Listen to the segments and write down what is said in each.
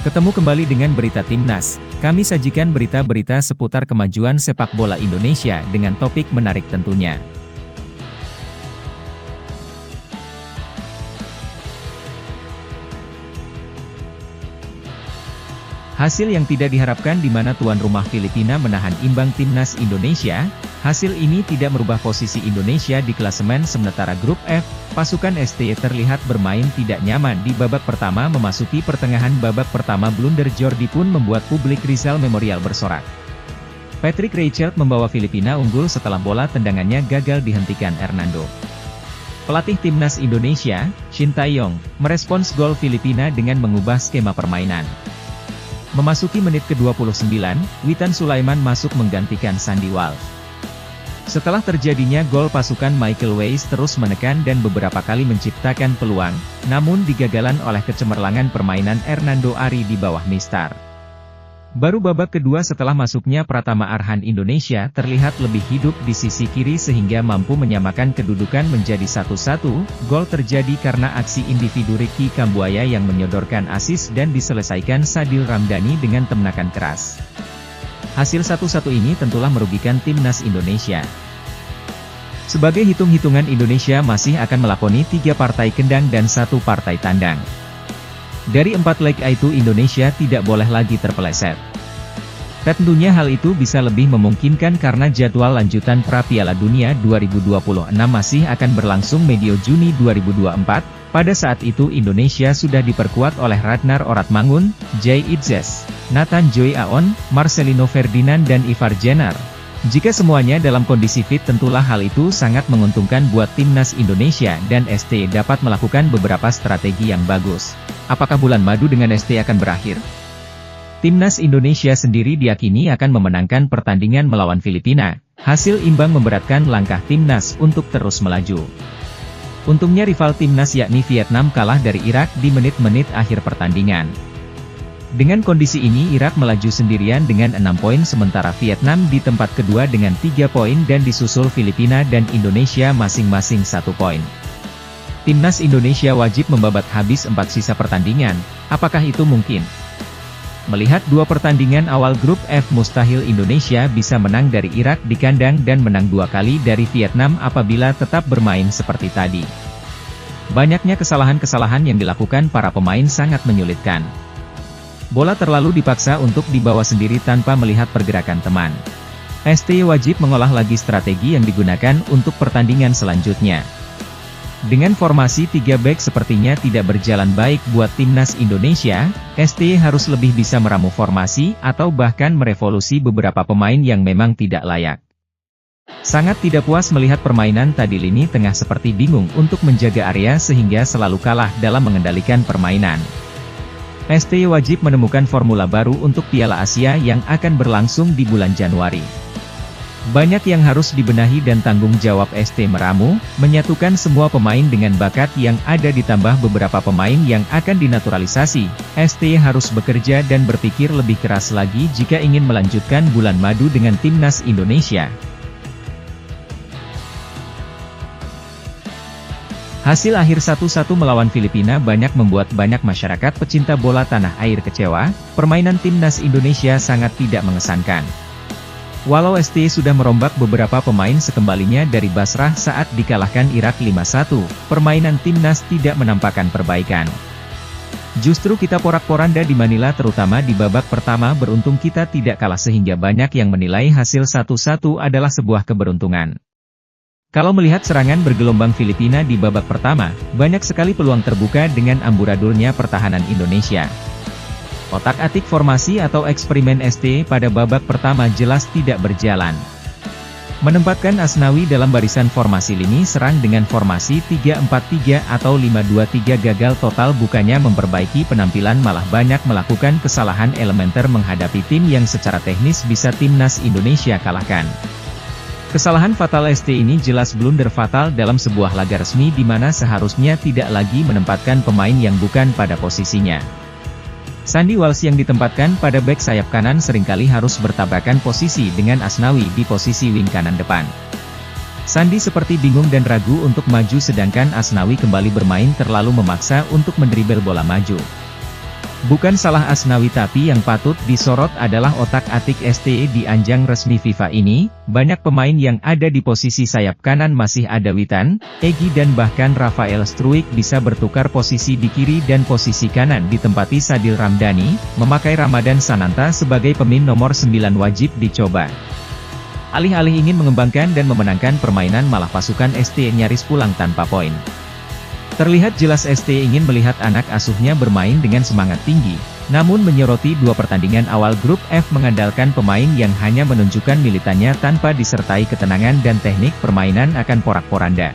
Ketemu kembali dengan berita Timnas. Kami sajikan berita-berita seputar kemajuan sepak bola Indonesia dengan topik menarik tentunya. Hasil yang tidak diharapkan di mana tuan rumah Filipina menahan imbang Timnas Indonesia. Hasil ini tidak merubah posisi Indonesia di klasemen sementara grup F. Pasukan STY terlihat bermain tidak nyaman di babak pertama. Memasuki pertengahan babak pertama, blunder Jordi pun membuat publik Rizal Memorial bersorak. Patrick Reichelt membawa Filipina unggul setelah bola tendangannya gagal dihentikan Hernando. Pelatih Timnas Indonesia, Shin Tae-yong, merespons gol Filipina dengan mengubah skema permainan. Memasuki menit ke-29, Witan Sulaiman masuk menggantikan Sandy Walsh. Setelah terjadinya gol, pasukan Michael Weiss terus menekan dan beberapa kali menciptakan peluang, namun digagalan oleh kecemerlangan permainan Hernando Ari di bawah Mistar. Baru babak kedua setelah masuknya Pratama Arhan, Indonesia terlihat lebih hidup di sisi kiri sehingga mampu menyamakan kedudukan menjadi 1-1. Gol terjadi karena aksi individu Ricky Kambuaya yang menyodorkan assist dan diselesaikan Sadil Ramdhani dengan tendangan keras. Hasil 1-1 ini tentulah merugikan Timnas Indonesia. Sebagai hitung-hitungan, Indonesia masih akan melakoni 3 partai kandang dan 1 partai tandang. Dari 4 leg itu Indonesia tidak boleh lagi terpeleset. Tentunya hal itu bisa lebih memungkinkan karena jadwal lanjutan pra Piala Dunia 2026 masih akan berlangsung medio Juni 2024. Pada saat itu Indonesia sudah diperkuat oleh Ratnar Oratmangun, Jay Itzes, Nathan Joy Aon, Marcelino Ferdinand dan Ivar Jenner. Jika semuanya dalam kondisi fit, tentulah hal itu sangat menguntungkan buat Timnas Indonesia dan ST dapat melakukan beberapa strategi yang bagus. Apakah bulan madu dengan ST akan berakhir? Timnas Indonesia sendiri diyakini akan memenangkan pertandingan melawan Filipina. Hasil imbang memberatkan langkah Timnas untuk terus melaju. Untungnya rival Timnas yakni Vietnam kalah dari Irak di menit-menit akhir pertandingan. Dengan kondisi ini Irak melaju sendirian dengan 6 poin sementara Vietnam di tempat kedua dengan 3 poin dan disusul Filipina dan Indonesia masing-masing 1 poin. Timnas Indonesia wajib membabat habis 4 sisa pertandingan. Apakah itu mungkin? Melihat 2 pertandingan awal grup F, mustahil Indonesia bisa menang dari Irak di kandang dan menang 2 kali dari Vietnam apabila tetap bermain seperti tadi. Banyaknya kesalahan-kesalahan yang dilakukan para pemain sangat menyulitkan. Bola terlalu dipaksa untuk dibawa sendiri tanpa melihat pergerakan teman. ST wajib mengolah lagi strategi yang digunakan untuk pertandingan selanjutnya. Dengan formasi 3 back sepertinya tidak berjalan baik buat Timnas Indonesia. ST harus lebih bisa meramu formasi atau bahkan merevolusi beberapa pemain yang memang tidak layak. Sangat tidak puas melihat permainan tadi, lini tengah seperti bingung untuk menjaga area sehingga selalu kalah dalam mengendalikan permainan. ST wajib menemukan formula baru untuk Piala Asia yang akan berlangsung di bulan Januari. Banyak yang harus dibenahi dan tanggung jawab ST meramu, menyatukan semua pemain dengan bakat yang ada ditambah beberapa pemain yang akan dinaturalisasi. ST harus bekerja dan berpikir lebih keras lagi jika ingin melanjutkan bulan madu dengan Timnas Indonesia. Hasil akhir 1-1 melawan Filipina membuat banyak masyarakat pecinta bola tanah air kecewa. Permainan Timnas Indonesia sangat tidak mengesankan. Walau ST sudah merombak beberapa pemain sekembalinya dari Basrah saat dikalahkan Irak 5-1, permainan Timnas tidak menampakkan perbaikan. Justru kita porak-poranda di Manila, terutama di babak pertama. Beruntung kita tidak kalah sehingga banyak yang menilai hasil 1-1 adalah sebuah keberuntungan. Kalau melihat serangan bergelombang Filipina di babak pertama, banyak sekali peluang terbuka dengan amburadulnya pertahanan Indonesia. Otak-atik formasi atau eksperimen ST pada babak pertama jelas tidak berjalan. Menempatkan Asnawi dalam barisan formasi lini serang dengan formasi 3-4-3 atau 5-2-3 gagal total, bukannya memperbaiki penampilan malah banyak melakukan kesalahan elementer menghadapi tim yang secara teknis bisa Timnas Indonesia kalahkan. Kesalahan fatal ST ini jelas blunder fatal dalam sebuah laga resmi di mana seharusnya tidak lagi menempatkan pemain yang bukan pada posisinya. Sandy Walsh yang ditempatkan pada bek sayap kanan seringkali harus bertabrakan posisi dengan Asnawi di posisi wing kanan depan. Sandy seperti bingung dan ragu untuk maju sedangkan Asnawi kembali bermain terlalu memaksa untuk mendribel bola maju. Bukan salah Asnawi, tapi yang patut disorot adalah otak-atik STE di ajang resmi FIFA ini. Banyak pemain yang ada di posisi sayap kanan masih ada Witan, Egy dan bahkan Rafael Struijk bisa bertukar posisi di kiri dan posisi kanan ditempati Sadil Ramdhani. Memakai Ramadan Sananta sebagai pemain nomor 9 wajib dicoba. Alih-alih ingin mengembangkan dan memenangkan permainan, malah pasukan STE nyaris pulang tanpa poin. Terlihat jelas STE ingin melihat anak asuhnya bermain dengan semangat tinggi, namun menyoroti dua pertandingan awal grup F mengandalkan pemain yang hanya menunjukkan militannya tanpa disertai ketenangan dan teknik permainan akan porak-poranda.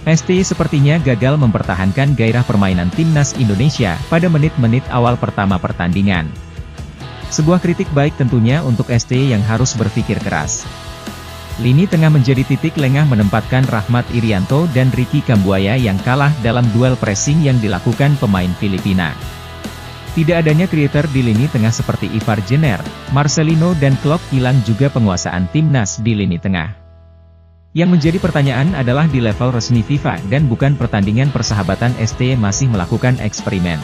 STE sepertinya gagal mempertahankan gairah permainan timnas Indonesia pada menit-menit awal pertama pertandingan. Sebuah kritik baik tentunya untuk STE yang harus berpikir keras. Lini tengah menjadi titik lengah menempatkan Rahmat Irianto dan Ricky Kambuaya yang kalah dalam duel pressing yang dilakukan pemain Filipina. Tidak adanya creator di lini tengah seperti Ivar Jenner, Marcelino dan Klok hilang juga penguasaan timnas di lini tengah. Yang menjadi pertanyaan adalah di level resmi FIFA dan bukan pertandingan persahabatan, STE masih melakukan eksperimen.